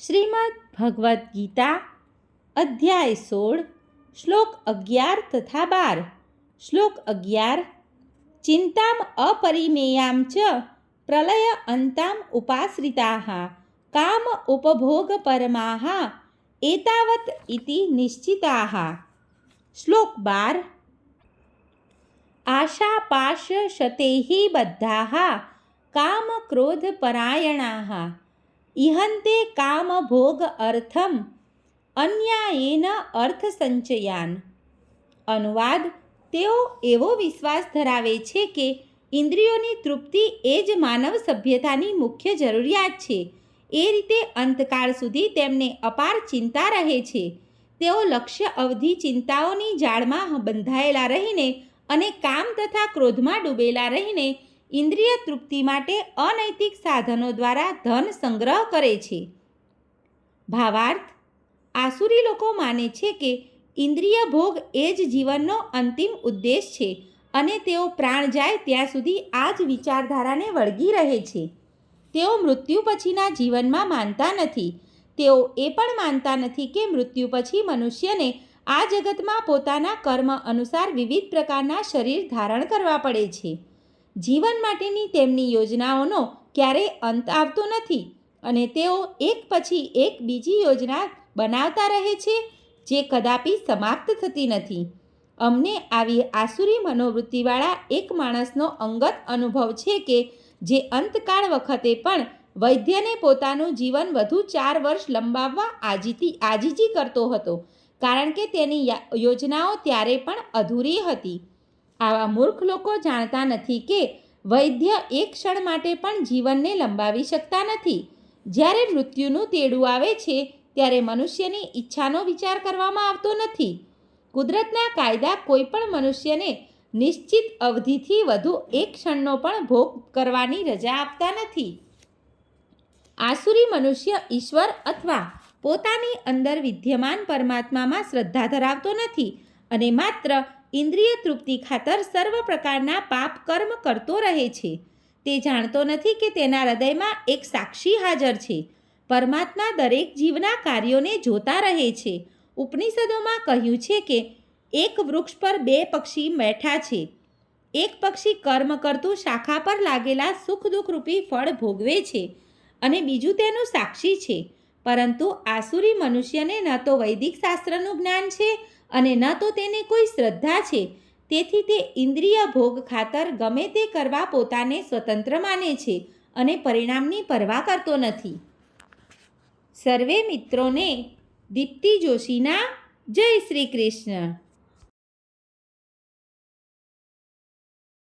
શ્રીમદ્ ભગવદ્ ગીતા અધ્યાય 16 શ્લોક 11 તથા 12। શ્લોક 11। ચિંતામ અપરિમેયામ ચ પ્રલય અંતામ ઉપાશ્રિતાઃ કામ ઉપભોગ પરમાઃ એતાવત ઇતિ નિશ્ચિતાઃ। શ્લોક 12। આશાપાશ શતૈઃ બદ્ધાઃ કામ ક્રોધ પરાયણાઃ ઇહંતે કામ ભોગ અર્થમ અન્યાયેન અર્થ સંચયાન। અનુવાદ: તેઓ એવો વિશ્વાસ ધરાવે છે કે ઇન્દ્રિયોની તૃપ્તિ એ જ માનવ સભ્યતાની મુખ્ય જરૂરિયાત છે। એ રીતે અંતકાળ સુધી તેમને અપાર ચિંતા રહે છે। તેઓ લક્ષ્ય અવધિ ચિંતાઓની જાળમાં બંધાયેલા રહીને અને કામ તથા ક્રોધમાં ડૂબેલા રહીને ઇન્દ્રિય તૃપ્તિ માટે અનૈતિક સાધનો દ્વારા ધન સંગ્રહ કરે છે। ભાવાર્થ: આસુરી લોકો માને છે કે ઇન્દ્રિય ભોગ એ જ જીવનનો અંતિમ ઉદ્દેશ છે અને તેઓ પ્રાણ જાય ત્યાં સુધી આ જ વિચારધારાને વળગી રહે છે। તેઓ મૃત્યુ પછીના જીવનમાં માનતા નથી। તેઓ એ પણ માનતા નથી કે મૃત્યુ પછી મનુષ્યને આ જગતમાં પોતાના કર્મ અનુસાર વિવિધ પ્રકારના શરીર ધારણ કરવા પડે છે। જીવન માટેની તેમની યોજનાઓનો ક્યારેય અંત આવતો નથી અને તેઓ એક પછી એક બીજી યોજના બનાવતા રહે છે જે કદાપી સમાપ્ત થતી નથી। અમને આવી આસુરી મનોવૃત્તિવાળા એક માણસનો અંગત અનુભવ છે કે જે અંતકાળ વખતે પણ વૈદ્યને પોતાનું જીવન વધુ 4 વર્ષ લંબાવવા આજીજી કરતો હતો, કારણ કે તેની યોજનાઓ ત્યારે પણ અધૂરી હતી। આવા મૂર્ખ લોકો જાણતા નથી કે વૈદ્ય એક ક્ષણ માટે પણ જીવનને લંબાવી શકતા નથી। જ્યારે મૃત્યુનું તેડું આવે છે ત્યારે મનુષ્યની ઈચ્છાનો વિચાર કરવામાં આવતો નથી। કુદરતના કાયદા કોઈ પણ મનુષ્યને નિશ્ચિત અવધિથી વધુ એક ક્ષણનો પણ ભોગ કરવાની રજા આપતા નથી। આસુરી મનુષ્ય ઈશ્વર અથવા પોતાની અંદર વિદ્યમાન પરમાત્મામાં શ્રદ્ધા ધરાવતો નથી અને માત્ર ઇન્દ્રિય તૃપ્તિ ખાતર સર્વ પ્રકારના પાપ કર્મ કરતો રહે છે। તે જાણતો નથી કે તેના હૃદયમાં એક સાક્ષી હાજર છે। પરમાત્મા દરેક જીવના કાર્યોને જોતા રહે છે। ઉપનિષદોમાં કહ્યું છે કે એક વૃક્ષ પર 2 પક્ષી બેઠા છે। એક પક્ષી કર્મ કરતું શાખા પર લાગેલા સુખ દુઃખ રૂપી ફળ ભોગવે છે અને બીજું તેનું સાક્ષી છે, પરંતુ આસુરી મનુષ્યને ન તો વૈદિક શાસ્ત્રનું જ્ઞાન છે અને ન તો તેને કોઈ શ્રદ્ધા છે। તેથી તે ઇન્દ્રિય ભોગ ખાતર ગમે તે કરવા પોતાને સ્વતંત્ર માને છે અને પરિણામની પરવા કરતો નથી। સર્વે મિત્રોને દીપ્તિ જોશીના જય શ્રી કૃષ્ણ।